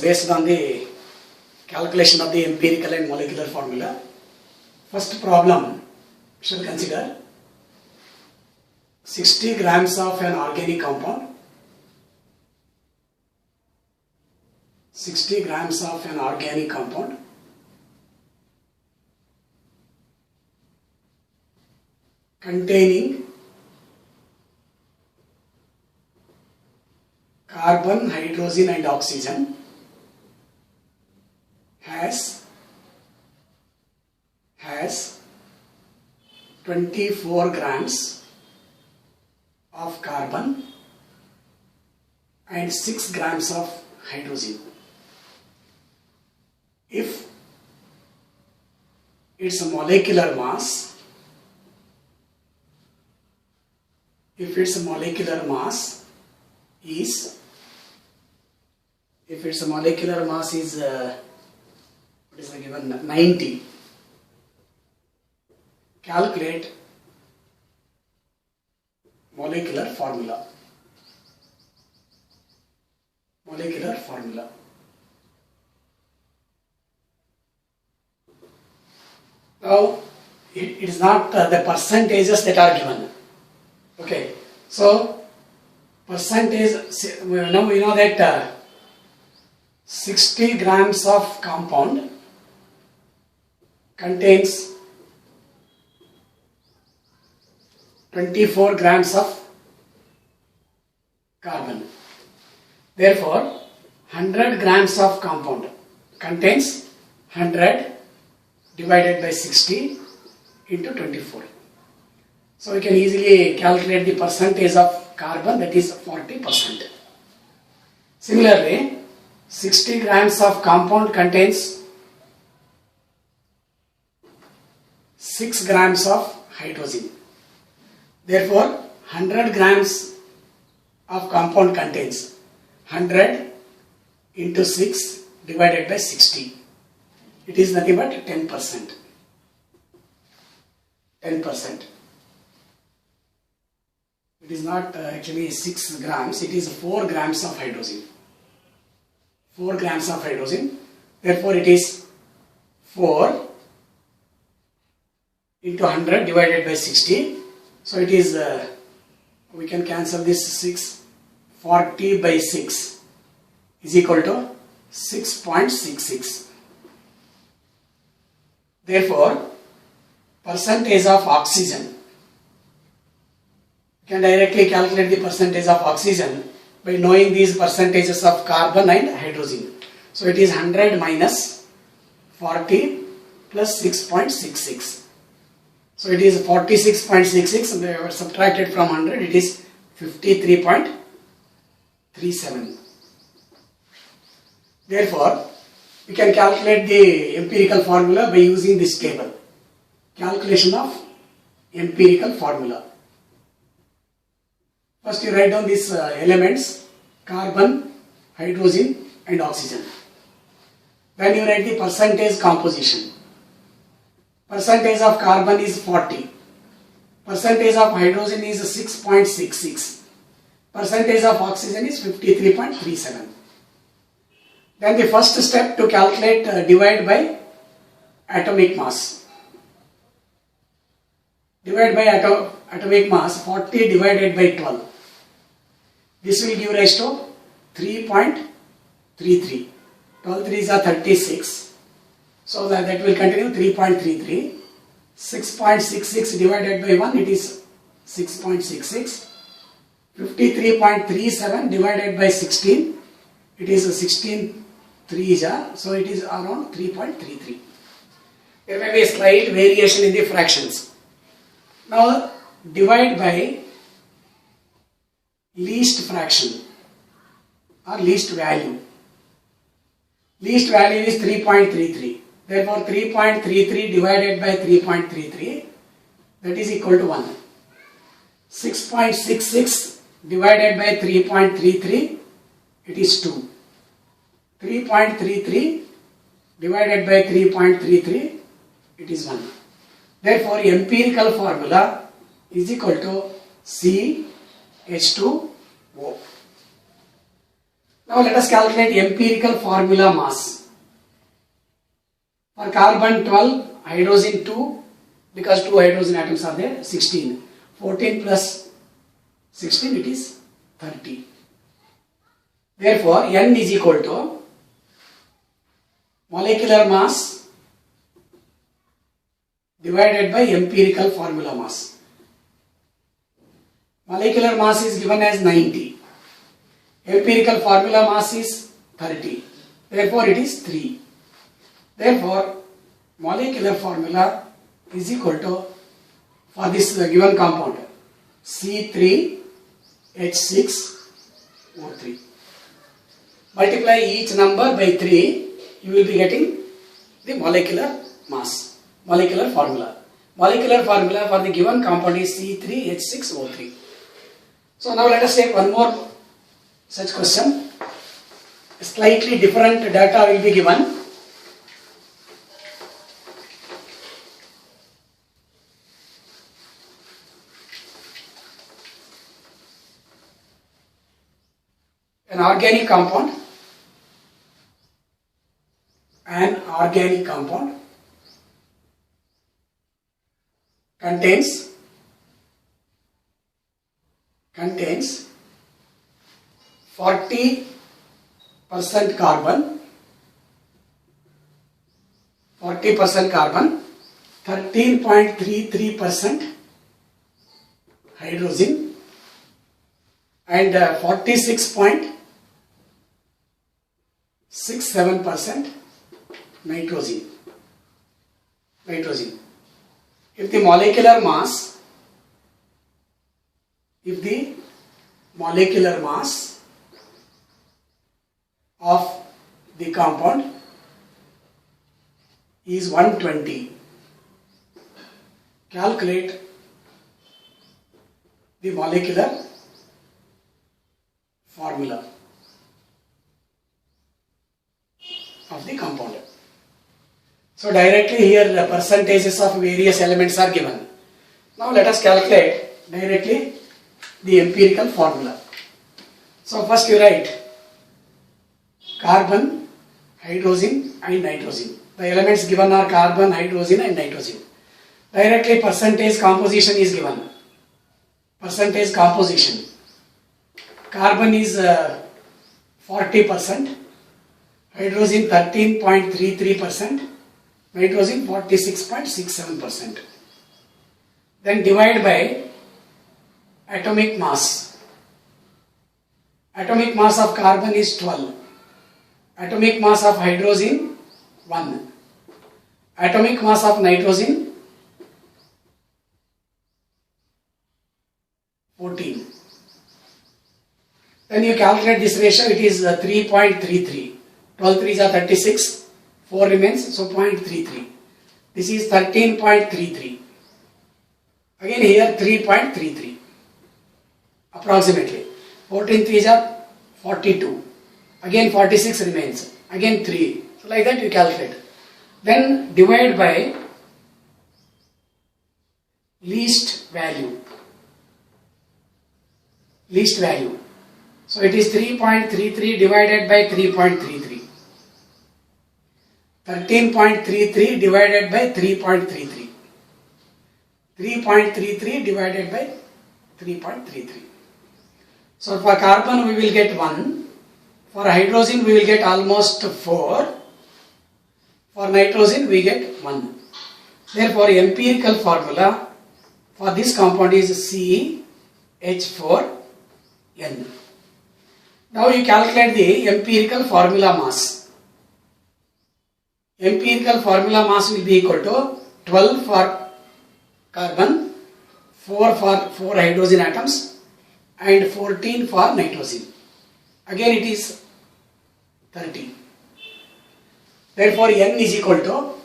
based on the calculation of the empirical and molecular formula. First problem we shall consider 60 grams of an organic compound. 60 grams of an organic compound containing carbon, hydrogen and oxygen has 24 grams of carbon and 6 grams of hydrogen. If its molecular mass is what is given 90, calculate molecular formula. Now it is not the percentages that are given. Okay, so percentage, now we know that 60 grams of compound contains 24 grams of carbon. Therefore, 100 grams of compound contains 100 divided by 60 into 24. So we can easily calculate the percentage of carbon, that is 40%. Similarly, 60 grams of compound contains 6 grams of hydrogen. Therefore, 100 grams of compound contains 100 into 6 divided by 60. It is nothing but 10%. 10%. It is not actually 6 grams, it is 4 grams of hydrogen. 4 grams of hydrogen. Therefore, it is 4 into 100 divided by 60. So, it is, we can cancel this 6, 40 by 6 is equal to 6.66. Therefore, percentage of oxygen, you can directly calculate the percentage of oxygen by knowing these percentages of carbon and hydrogen. So it is 100 minus 40 plus 6.66. So it is 46.66 and they were subtracted from 100, it is 53.37. Therefore, we can calculate the empirical formula by using this table. Calculation of empirical formula. First you write down these elements: carbon, hydrogen and oxygen. Then you write the percentage composition. Percentage of carbon is 40. Percentage of hydrogen is 6.66. Percentage of oxygen is 53.37. Then the first step to calculate divide by atomic mass. Divide by atomic mass, 40 divided by 12. This will give rise to 3.33. 12 3s are 36. So that will continue 3.33. 6.66 divided by 1, it is 6.66. 53.37 divided by 16, it is 16 3s are, so it is around 3.33. There may be a slight variation in the fractions. Now divide by least fraction or least value. Least value is 3.33. Therefore 3.33 divided by 3.33, that is equal to 1. 6.66 divided by 3.33, it is 2. 3.33 divided by 3.33, it is 1. Therefore, empirical formula is equal to CH2O. Now let us calculate empirical formula mass. For carbon 12, hydrogen 2, because 2 hydrogen atoms are there, 16. 14 plus 16, it is 30. Therefore, N is equal to molecular mass divided by empirical formula mass. Molecular mass is given as 90. Empirical formula mass is 30. Therefore, it is 3. Therefore, molecular formula is equal to, for this given compound, C3H6O3. Multiply each number by 3, you will be getting the molecular mass, molecular formula. Molecular formula for the given compound is C3H6O3. So now let us take one more such question. Slightly different data will be given. An organic compound contains 40% carbon, 13.33% hydrogen and 46.67% nitrogen. If the molecular mass of the compound is 120, calculate the molecular formula of the compound. So directly here the percentages of various elements are given. Now let us calculate directly the empirical formula. So first you write carbon, hydrogen and nitrogen. The elements given are carbon, hydrogen and nitrogen. Directly percentage composition is given. Percentage composition. Carbon is 40%, hydrogen 13.33%, nitrogen 46.67%. Then divide by atomic mass. Atomic mass of carbon is 12. Atomic mass of hydrogen 1. Atomic mass of nitrogen 14. Then you calculate this ratio, it is 3.33. 12 3s are 36, 4 remains, so 0.33. This is 13.33. Again here 3.33 approximately. 14 3s are 42. Again 46 remains. Again 3. So like that you calculate. Then divide by least value. So it is 3.33 divided by 3.33. 13.33 divided by 3.33. 3.33 divided by 3.33. So for carbon we will get 1. For hydrogen we will get almost 4. For nitrogen we get 1. Therefore empirical formula for this compound is CH4N. Now you calculate the empirical formula mass. Empirical formula mass will be equal to 12 for carbon, 4 for 4 hydrogen atoms and 14 for nitrogen. Again it is 30. Therefore N is equal to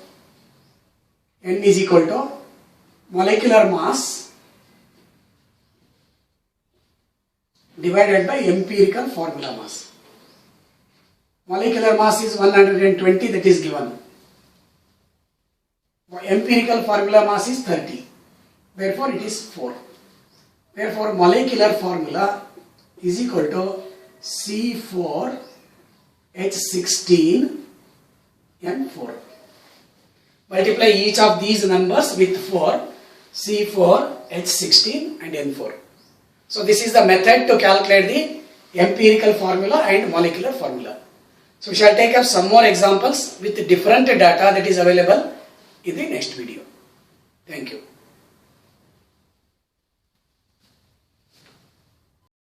molecular mass divided by empirical formula mass. Molecular mass is 120, that is given. Empirical formula mass is 30. Therefore it is 4. Therefore molecular formula is equal to C4 H16 N4. Multiply each of these numbers with 4, C4, H16 and N4. So this is the method to calculate the empirical formula and molecular formula. So we shall take up some more examples with different data that is available in the next video. Thank you.